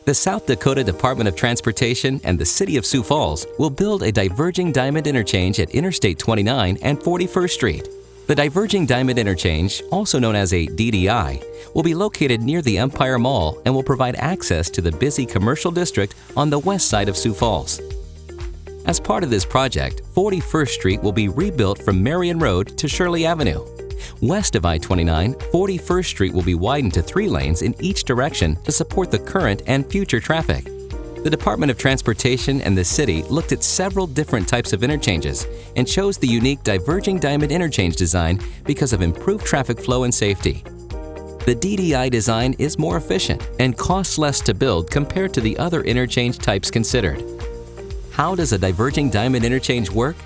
The South Dakota Department of Transportation and the City of Sioux Falls will build a diverging diamond interchange at Interstate 29 and 41st Street. The diverging diamond interchange, also known as a DDI, will be located near the Empire Mall and will provide access to the busy commercial district on the west side of Sioux Falls. As part of this project, 41st Street will be rebuilt from Marion Road to Shirley Avenue. West of I-29, 41st Street will be widened to 3 lanes in each direction to support the current and future traffic. The Department of Transportation and the city looked at several different types of interchanges and chose the unique diverging diamond interchange design because of improved traffic flow and safety. The DDI design is more efficient and costs less to build compared to the other interchange types considered. How does a diverging diamond interchange work?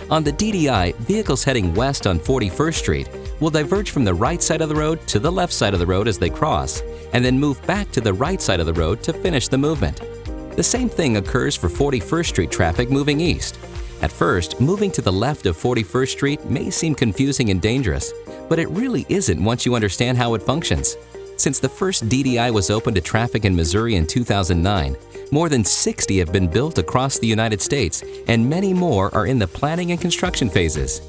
On the DDI, vehicles heading west on 41st Street will diverge from the right side of the road to the left side of the road as they cross, and then move back to the right side of the road to finish the movement. The same thing occurs for 41st Street traffic moving east. At first, moving to the left of 41st Street may seem confusing and dangerous, but it really isn't once you understand how it functions. Since the first DDI was opened to traffic in Missouri in 2009, more than 60 have been built across the United States, and many more are in the planning and construction phases.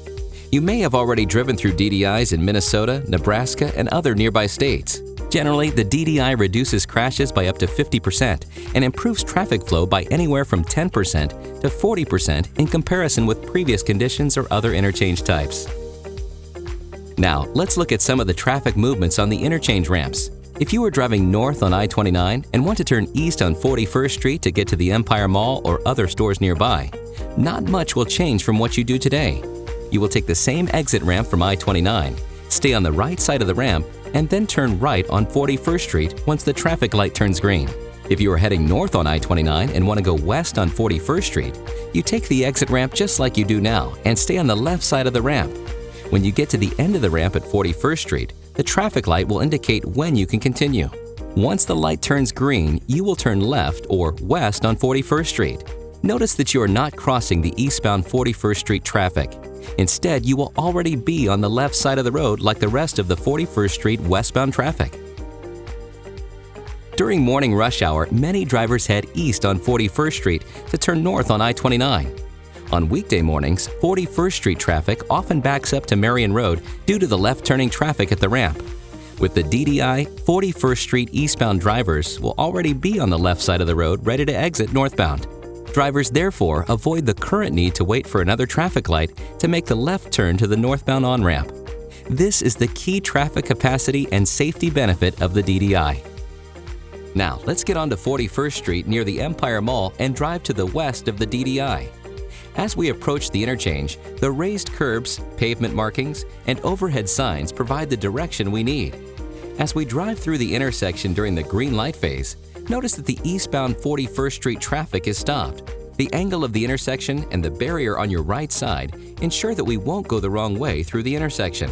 You may have already driven through DDIs in Minnesota, Nebraska, and other nearby states. Generally, the DDI reduces crashes by up to 50% and improves traffic flow by anywhere from 10% to 40% in comparison with previous conditions or other interchange types. Now, let's look at some of the traffic movements on the interchange ramps. If you are driving north on I-29 and want to turn east on 41st Street to get to the Empire Mall or other stores nearby, not much will change from what you do today. You will take the same exit ramp from I-29, stay on the right side of the ramp, and then turn right on 41st Street once the traffic light turns green. If you are heading north on I-29 and want to go west on 41st Street, you take the exit ramp just like you do now and stay on the left side of the ramp. When you get to the end of the ramp at 41st Street, the traffic light will indicate when you can continue. Once the light turns green, you will turn left or west on 41st Street. Notice that you are not crossing the eastbound 41st Street traffic. Instead, you will already be on the left side of the road like the rest of the 41st Street westbound traffic. During morning rush hour, many drivers head east on 41st Street to turn north on I-29. On weekday mornings, 41st Street traffic often backs up to Marion Road due to the left-turning traffic at the ramp. With the DDI, 41st Street eastbound drivers will already be on the left side of the road ready to exit northbound. Drivers therefore avoid the current need to wait for another traffic light to make the left turn to the northbound on-ramp. This is the key traffic capacity and safety benefit of the DDI. Now, let's get on to 41st Street near the Empire Mall and drive to the west of the DDI. As we approach the interchange, the raised curbs, pavement markings, and overhead signs provide the direction we need. As we drive through the intersection during the green light phase, notice that the eastbound 41st Street traffic is stopped. The angle of the intersection and the barrier on your right side ensure that we won't go the wrong way through the intersection.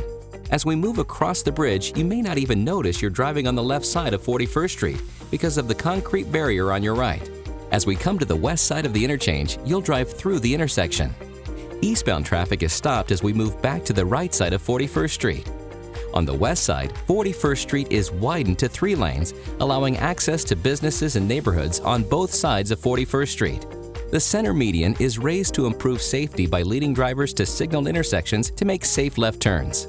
As we move across the bridge, you may not even notice you're driving on the left side of 41st Street because of the concrete barrier on your right. As we come to the west side of the interchange, you'll drive through the intersection. Eastbound traffic is stopped as we move back to the right side of 41st Street. On the west side, 41st Street is widened to 3 lanes, allowing access to businesses and neighborhoods on both sides of 41st Street. The center median is raised to improve safety by leading drivers to signaled intersections to make safe left turns.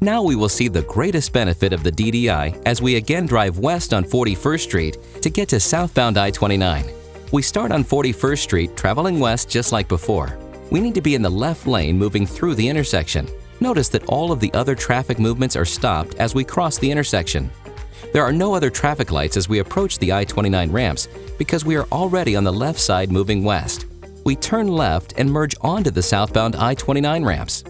Now we will see the greatest benefit of the DDI as we again drive west on 41st Street to get to southbound I-29. We start on 41st Street traveling west just like before. We need to be in the left lane moving through the intersection. Notice that all of the other traffic movements are stopped as we cross the intersection. There are no other traffic lights as we approach the I-29 ramps because we are already on the left side moving west. We turn left and merge onto the southbound I-29 ramps.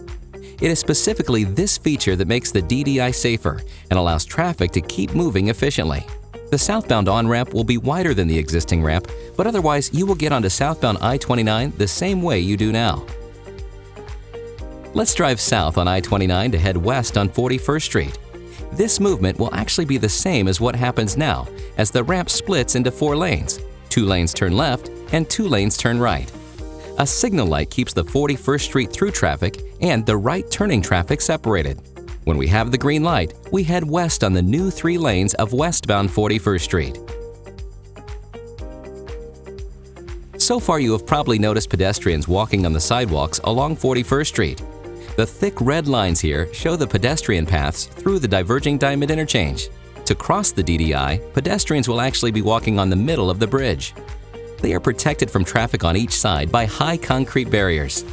It is specifically this feature that makes the DDI safer and allows traffic to keep moving efficiently. The southbound on-ramp will be wider than the existing ramp, but otherwise you will get onto southbound I-29 the same way you do now. Let's drive south on I-29 to head west on 41st Street. This movement will actually be the same as what happens now as the ramp splits into 4 lanes. 2 lanes turn left and 2 lanes turn right. A signal light keeps the 41st Street through traffic and the right turning traffic separated. When we have the green light, we head west on the new 3 lanes of westbound 41st Street. So far, you have probably noticed pedestrians walking on the sidewalks along 41st Street. The thick red lines here show the pedestrian paths through the diverging diamond interchange. To cross the DDI, pedestrians will actually be walking on the middle of the bridge. They are protected from traffic on each side by high concrete barriers.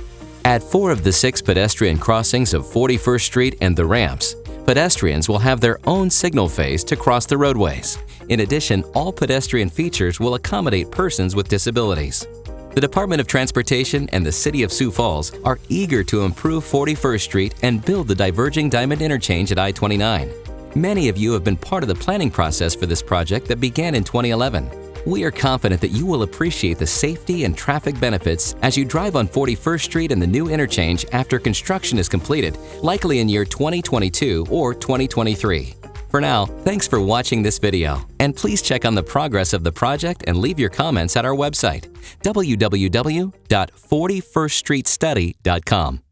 At 4 of the 6 pedestrian crossings of 41st Street and the ramps, pedestrians will have their own signal phase to cross the roadways. In addition, all pedestrian features will accommodate persons with disabilities. The Department of Transportation and the City of Sioux Falls are eager to improve 41st Street and build the diverging diamond interchange at I-29. Many of you have been part of the planning process for this project that began in 2011. We are confident that you will appreciate the safety and traffic benefits as you drive on 41st Street and the new interchange after construction is completed, likely in year 2022 or 2023. For now, thanks for watching this video, and please check on the progress of the project and leave your comments at our website, www.41ststreetstudy.com.